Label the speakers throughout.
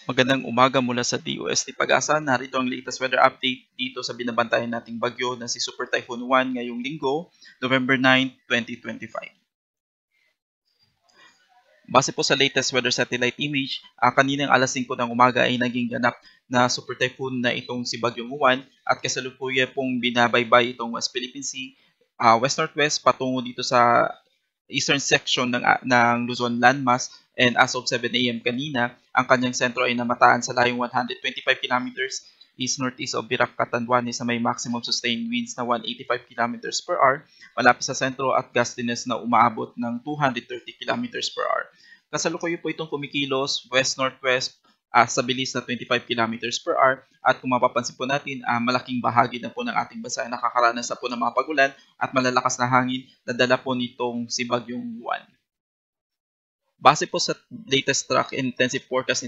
Speaker 1: Magandang umaga mula sa DOST Pag-asa. Narito ang latest weather update dito sa binabantayan nating bagyo na si Super Typhoon Juan ngayong linggo, November 9, 2025. Base po sa latest weather satellite image, kaninang alas 5 ng umaga ay naging ganap na super typhoon na itong si Bagyong Juan at kasalukuyan pong binabaybay itong West Philippine Sea, west-northwest patungo dito sa eastern section ng Luzon landmass, and as of 7 a.m. kanina, ang kanyang sentro ay namataan sa layong 125 kilometers east-northeast of Virac, Catanduanes na may maximum sustained winds na 185 kilometers per hour malapit sa sentro at gustiness na umaabot ng 230 kilometers per hour. Kasalukuyan po itong kumikilos west-northwest sa bilis na 25 kilometers per hour at kung mapapansin po natin, malaking bahagi na po ng ating bansa ay nakakaranas na po ng mga pagulan at malalakas na hangin na dala po nitong si Bagyong Juan. Base po sa latest track intensive forecast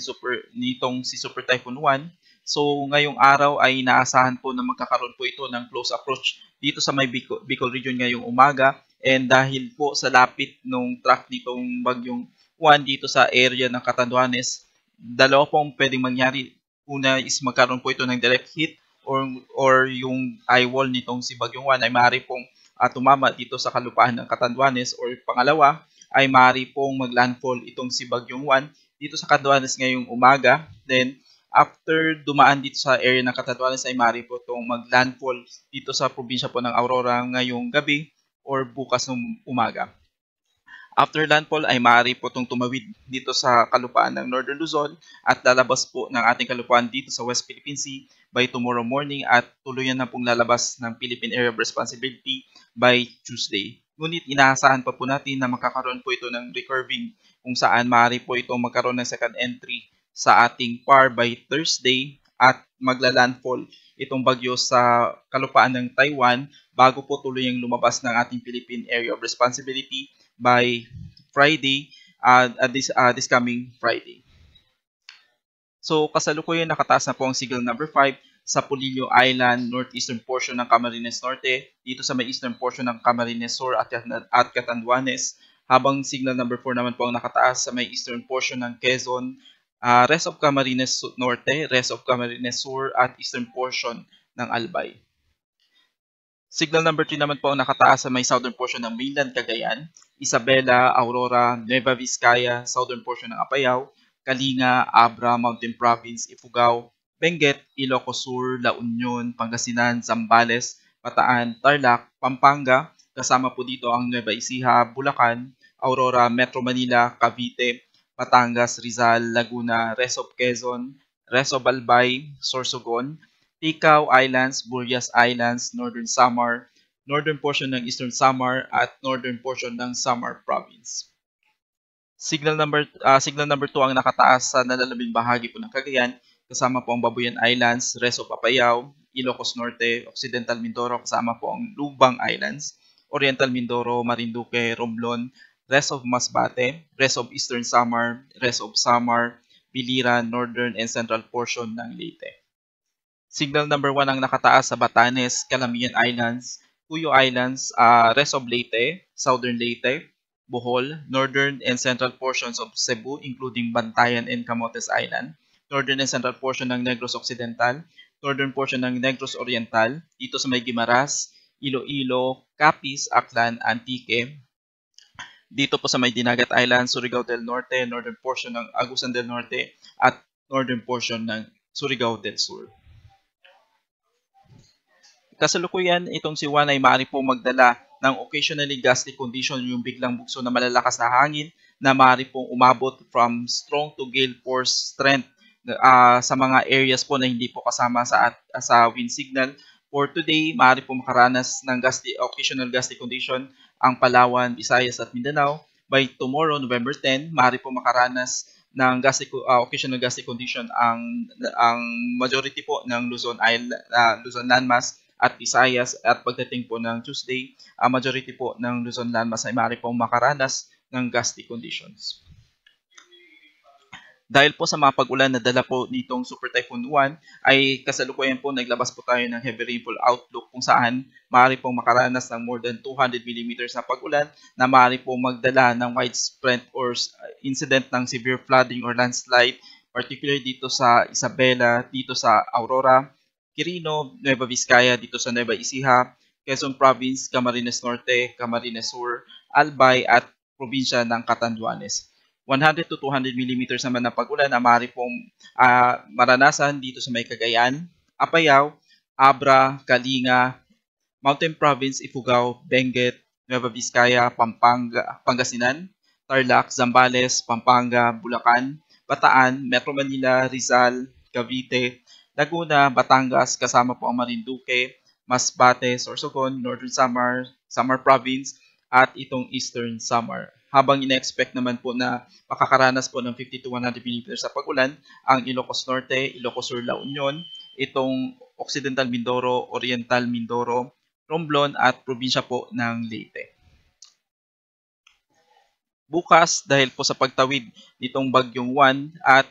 Speaker 1: nitong si Super Typhoon Juan, so ngayong araw ay inaasahan po na magkakaroon po ito ng close approach dito sa may Bicol region ngayong umaga, and dahil po sa lapit ng track nitong Bagyong Juan dito sa area ng Catanduanes, dalawa pong pwedeng mangyari. Una is magkaroon po ito ng direct hit or yung eye wall nitong si Bagyong Juan ay maaari pong tumama dito sa kalupaan ng Catanduanes, or pangalawa ay maaari pong maglandfall itong si Bagyong Juan dito sa Catanduanes ngayong umaga. Then after dumaan dito sa area ng Catanduanes ay maaari po itong maglandfall dito sa probinsya po ng Aurora ngayong gabi or bukas ng umaga. After landfall ay maaari po itong tumawid dito sa kalupaan ng Northern Luzon at lalabas po ng ating kalupaan dito sa West Philippine Sea by tomorrow morning at tuluyan na pong lalabas ng Philippine Area of Responsibility by Tuesday. Ngunit inaasahan pa po natin na makakaroon po ito ng recurving kung saan maaari po itong magkaroon ng second entry sa ating PAR by Thursday at magla-landfall itong bagyo sa kalupaan ng Taiwan bago po tuluyang lumabas ng ating Philippine Area of Responsibility by Friday, this coming Friday. So kasalukuyan nakataas na po ang signal number 5 sa Polillo Island, northeastern portion ng Camarines Norte, dito sa may eastern portion ng Camarines Sur at Catanduanes, habang signal number 4 naman po ang nakataas sa may eastern portion ng Quezon, rest of Camarines Norte, rest of Camarines Sur at eastern portion ng Albay. Signal number 3 naman po ang nakataas sa may southern portion ng mainland Cagayan, Isabela, Aurora, Nueva Vizcaya, southern portion ng Apayao, Kalinga, Abra, Mountain Province, Ifugao, Benguet, Ilocos Sur, La Union, Pangasinan, Zambales, Bataan, Tarlac, Pampanga, kasama po dito ang Nueva Ecija, Bulacan, Aurora, Metro Manila, Cavite, Batangas, Rizal, Laguna, rest of Quezon, rest of Albay, Sorsogon, Ticao Islands, Burias Islands, Northern Samar, northern portion ng Eastern Samar at northern portion ng Samar Province. Signal number 2 ang nakataas sa nalalabing bahagi po ng Cagayan, kasama po ang Babuyan Islands, rest of Apayao, Ilocos Norte, Occidental Mindoro, kasama po ang Lubang Islands, Oriental Mindoro, Marinduque, Romblon, rest of Masbate, rest of Eastern Samar, rest of Samar, Biliran, northern and central portion ng Leyte. Signal number 1 ang nakataas sa Batanes, Calamian Islands, Cuyo Islands, rest of Leyte, southern Leyte, Bohol, northern and central portions of Cebu including Bantayan and Camotes Island, northern and central portion ng Negros Occidental, northern portion ng Negros Oriental, dito sa may Guimaras, Iloilo, Capiz, Aklan, Antique, dito po sa may Dinagat Island, Surigao del Norte, northern portion ng Agusan del Norte at northern portion ng Surigao del Sur. Kasalukuyan, itong si Juan ay maaari po magdala ng occasionally gusty condition, yung biglang bugso na malalakas na hangin na maaari pong umabot from strong to gale force strength sa mga areas po na hindi po kasama sa wind signal. For today, maaari po makaranas ng occasional gusty condition ang Palawan, Visayas at Mindanao. By tomorrow, November 10, maaari po makaranas ng occasional gusty condition ang majority po ng Luzon landmass at Visayas, at pagdating po ng Tuesday, majority po ng Luzon landmass ay maaari pong makaranas ng gusty conditions. Dahil po sa mga pag-ulan na dala po nitong Super Typhoon Juan, ay kasalukuyan po naglabas po tayo ng heavy rainfall outlook kung saan maaari pong makaranas ng more than 200 mm na pag-ulan na maaari pong magdala ng widespread or incident ng severe flooding or landslide particularly dito sa Isabela, dito sa Aurora, Quirino, Nueva Vizcaya, dito sa Nueva Ecija, Quezon Province, Camarines Norte, Camarines Sur, Albay at probinsya ng Catanduanes. 100 to 200 millimeters naman ng pag-ulan na maaari pong maranasan dito sa may Cagayan, Apayao, Abra, Kalinga, Mountain Province, Ifugao, Benguet, Nueva Vizcaya, Pampanga, Pangasinan, Tarlac, Zambales, Pampanga, Bulacan, Bataan, Metro Manila, Rizal, Cavite, Laguna, Batangas, kasama po ang Marinduque, Masbate, Sorsogon, Northern Samar Province, at itong Eastern Samar. Habang ina-expect naman po na makakaranas po ng 50 to 100 mm sa pag-ulan, ang Ilocos Norte, Ilocos Sur, La Union, itong Occidental Mindoro, Oriental Mindoro, Romblon at probinsya po ng Leyte. Bukas, dahil po sa pagtawid nitong bagyong Juan at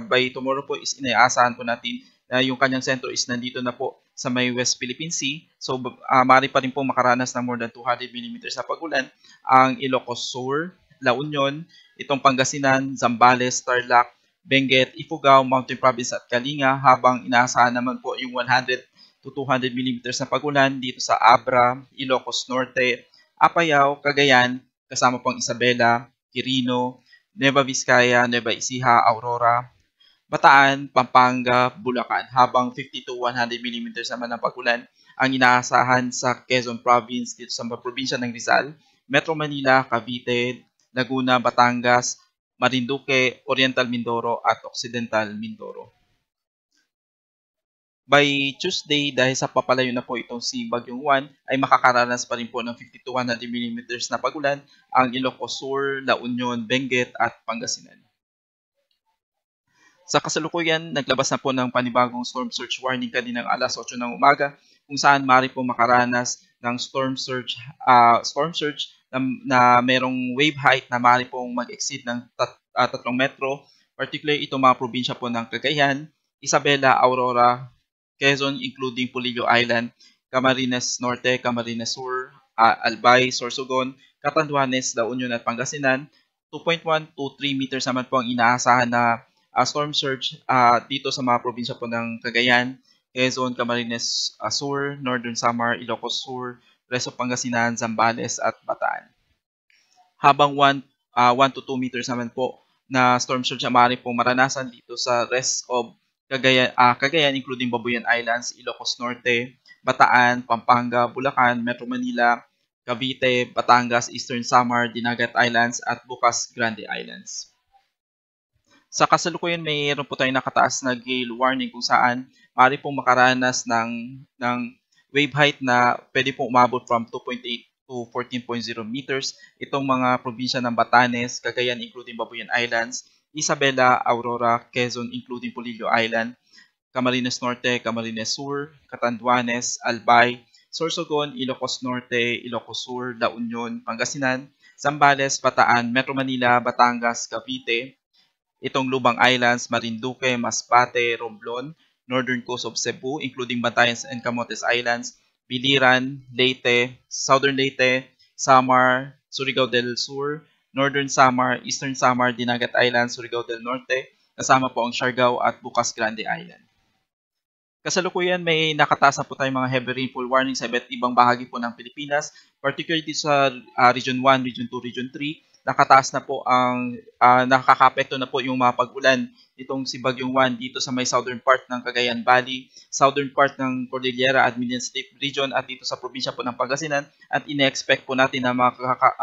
Speaker 1: by tomorrow po is inaasahan po natin na yung kanyang sentro is nandito na po sa may West Philippine Sea. So, maaari pa rin po makaranas ng more than 200 mm sa pag-ulan ang Ilocos Sur, La Union, itong Pangasinan, Zambales, Tarlac, Benguet, Ifugao, Mountain Province at Kalinga, habang inaasahan naman po yung 100 to 200 mm na pag-ulan dito sa Abra, Ilocos Norte, Apayao, Cagayan, kasama pong Isabela, Quirino, Nueva Vizcaya, Nueva Ecija, Aurora, Bataan, Pampanga, Bulacan, habang 50 to 100 mm naman ng pag-ulan ang inaasahan sa Quezon Province dito sa probinsya ng Rizal, Metro Manila, Cavite, Laguna, Batangas, Marinduque, Oriental Mindoro at Occidental Mindoro. By Tuesday, dahil sa papalayo na po itong si Bagyong Juan, ay makakaranas pa rin po ng 50 to 100 mm na pag-ulan ang Ilocos Sur, La Union, Benguet at Pangasinan. Sa kasalukuyan, naglabas na po ng panibagong storm surge warning kaninang alas 8 ng umaga, kung saan maaari po makaranas ng storm surge na merong wave height na maaari pong mag-exceed ng 3 metro, particularly itong mga probinsya po ng Cagayan, Isabela, Aurora, Quezon including Polillo Island, Camarines Norte, Camarines Sur, Albay, Sorsogon, Catanduanes, La Union at Pangasinan. 2.1 to 3 meters naman po ang inaasahan na storm surge dito sa mga probinsya po ng Cagayan, Quezon, Camarines Sur, Northern Samar, Ilocos Sur, Resto Pangasinan, Zambales at Bataan. Habang 1 to 2 meters naman po na storm surge ang maaari pong maranasan dito sa rest of Cagayan including Babuyan Islands, Ilocos Norte, Bataan, Pampanga, Bulacan, Metro Manila, Cavite, Batangas, Eastern Samar, Dinagat Islands at Bukas Grande Islands. Sa kasalukuyan, mayroon po tayong nakataas na gale warning kung saan maaari pong makaranas ng wave height na pwede pong umabot from 2.8 to 14.0 meters. Itong mga probinsya ng Batanes, Cagayan including Babuyan Islands, Isabela, Aurora, Quezon including Polillo Island, Camarines Norte, Camarines Sur, Catanduanes, Albay, Sorsogon, Ilocos Norte, Ilocos Sur, La Union, Pangasinan, Zambales, Bataan, Metro Manila, Batangas, Cavite, itong Lubang Islands, Marinduque, Masbate, Romblon, Northern Coast of Cebu including Batanes and Camotes Islands, Biliran, Leyte, Southern Leyte, Samar, Surigao del Sur, Northern Samar, Eastern Samar, Dinagat Island, Surigao del Norte, kasama po ang Siargao at Bukas Grande Island. Kasalukuyan, may nakataas na po tayong mga heavy rainfall warning sa iba't ibang bahagi po ng Pilipinas, particularly sa Region 1, Region 2, Region 3. Nakataas na po ang nakakapekto na po yung mga pag-ulan itong si Bagyong Juan dito sa may southern part ng Cagayan Valley, southern part ng Cordillera Admin State Region at dito sa probinsya po ng Pangasinan, at ine-expect po natin na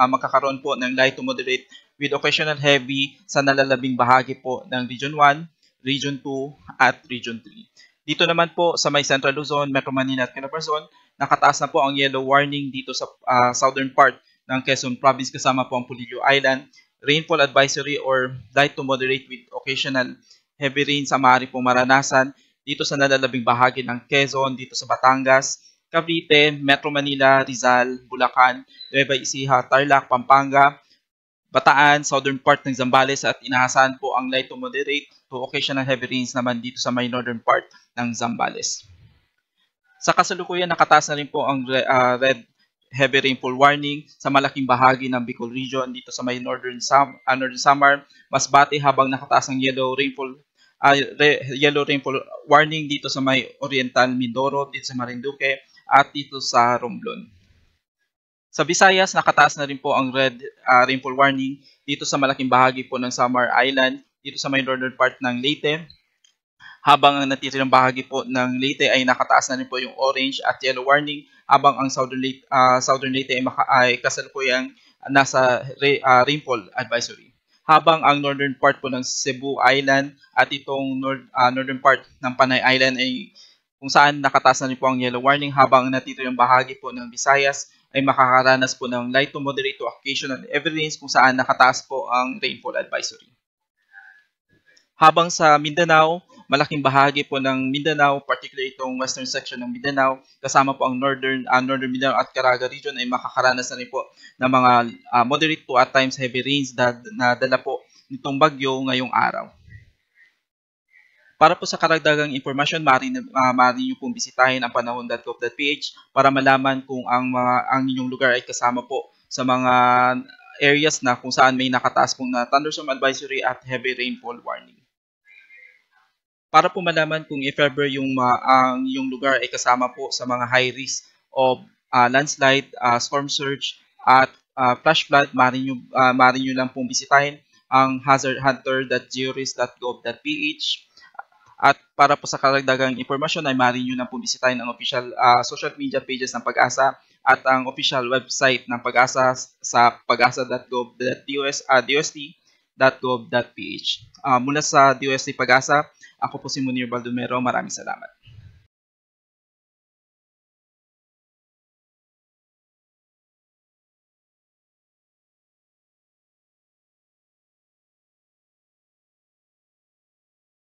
Speaker 1: makakaroon po ng light to moderate with occasional heavy sa nalalabing bahagi po ng Region 1, Region 2 at Region 3. Dito naman po sa may Central Luzon, Metro Manila at Calabarzon, nakataas na po ang yellow warning dito sa southern part ng Quezon Province kasama po ang Polillo Island. Rainfall advisory or light to moderate with occasional heavy rain sa maaari pong maranasan dito sa nalalabing bahagi ng Quezon, dito sa Batangas, Cavite, Metro Manila, Rizal, Bulacan, Nueva Ecija, Tarlac, Pampanga, Bataan, southern part ng Zambales, at inaasahan po ang light to moderate to occasional heavy rains naman dito sa may northern part ng Zambales. Sa kasalukuyan, nakataas na rin po ang red heavy rainfall warning sa malaking bahagi ng Bicol region dito sa may Northern Samar, Masbate habang nakataas ang yellow rainfall warning dito sa may Oriental Mindoro, dito sa Marinduque at dito sa Romblon. Sa Visayas, nakataas na rin po ang red rainfall warning dito sa malaking bahagi po ng Samar Island, dito sa may northern part ng Leyte, habang ang natitirang bahagi po ng Leyte ay nakataas na rin po yung orange at yellow warning, habang ang Southern Leyte ay kasalukuyang nasa rainfall advisory. Habang ang northern part po ng Cebu Island at itong northern part ng Panay Island ay kung saan nakataas na rin po ang yellow warning, habang ang natitirang bahagi po ng Visayas ay makakaranas po ng light to moderate to occasional heavy rains kung saan nakataas po ang rainfall advisory. Habang sa Mindanao, malaking bahagi po ng Mindanao, particularly itong western section ng Mindanao, kasama po ang northern Mindanao at Caraga region ay makakaranas na rin po ng mga moderate to at times heavy rains na dala po nitong bagyo ngayong araw. Para po sa karagdagang impormasyon, maaari niyo pong bisitahin ang panahon.gov.ph para malaman kung ang inyong lugar ay kasama po sa mga areas na kung saan may nakataas pong na thunderstorm advisory at heavy rainfall warning. Para po malaman kung if ever ang iyong lugar ay kasama po sa mga high risk of landslide, storm surge at flash flood, maaari nyo lang pong bisitahin ang hazardhunter.georis.gov.ph. At para po sa karagdagang impormasyon ay maaari nyo lang pong bisitahin ang official social media pages ng Pag-asa at ang official website ng Pag-asa sa pag-asa.dost.gov.ph. Mula sa DOST Pag-asa, ako po si Munir Baldomero. Maraming salamat.